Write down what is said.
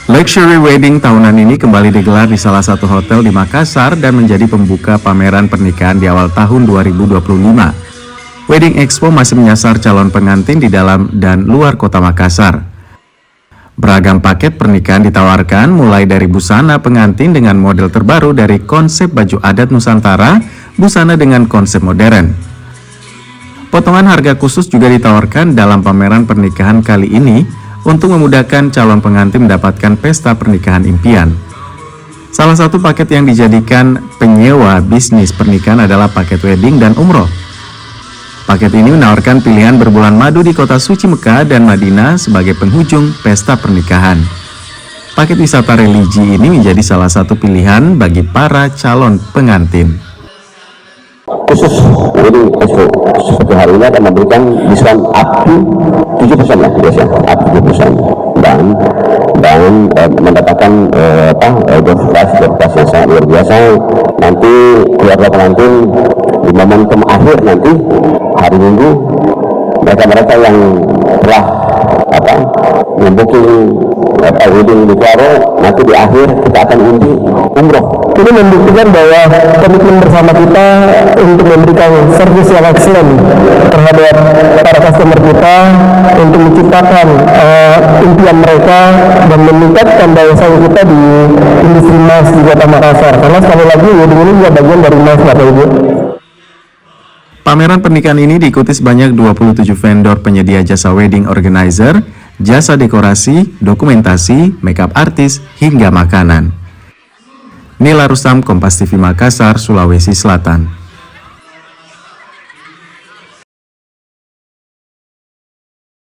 Luxury wedding tahunan ini kembali digelar di salah satu hotel di Makassar dan menjadi pembuka pameran pernikahan di awal tahun 2025. Wedding Expo masih menyasar calon pengantin di dalam dan luar kota Makassar. Beragam paket pernikahan ditawarkan mulai dari busana pengantin dengan model terbaru dari konsep baju adat Nusantara, busana dengan konsep modern. Potongan harga khusus juga ditawarkan dalam pameran pernikahan kali ini untuk memudahkan calon pengantin mendapatkan pesta pernikahan impian. Salah satu paket yang dijadikan penyewa bisnis pernikahan adalah paket wedding dan umroh. Paket ini menawarkan pilihan berbulan madu di kota suci Mekah dan Madinah sebagai penghujung pesta pernikahan. Paket wisata religi ini menjadi salah satu pilihan bagi para calon pengantin. Khusus wedding expo seperti hari ini akan memberikan diskon up to 7% ya biasanya, up to 7%, dan mendapatkan door prize yang sangat luar biasa. Nanti keluarga pengantin di momentum akhir nanti hari Minggu, mereka yang telah membooking wedding di Klaro, nanti di akhir kita akan undi umroh. Ini membuktikan bahwa komitmen bersama kita untuk memberikan servis yang excellent terhadap para customer kita, untuk menciptakan impian mereka dan meningkatkan daya saing kita di industri emas di Kota Makassar. Karena sekali lagi wedding ini juga bagian dari emas, Bapak Ibu. Pameran pernikahan ini diikuti sebanyak 27 vendor penyedia jasa wedding organizer, jasa dekorasi, dokumentasi, makeup artis, hingga makanan. Nila Rustam, Kompas TV Makassar, Sulawesi Selatan.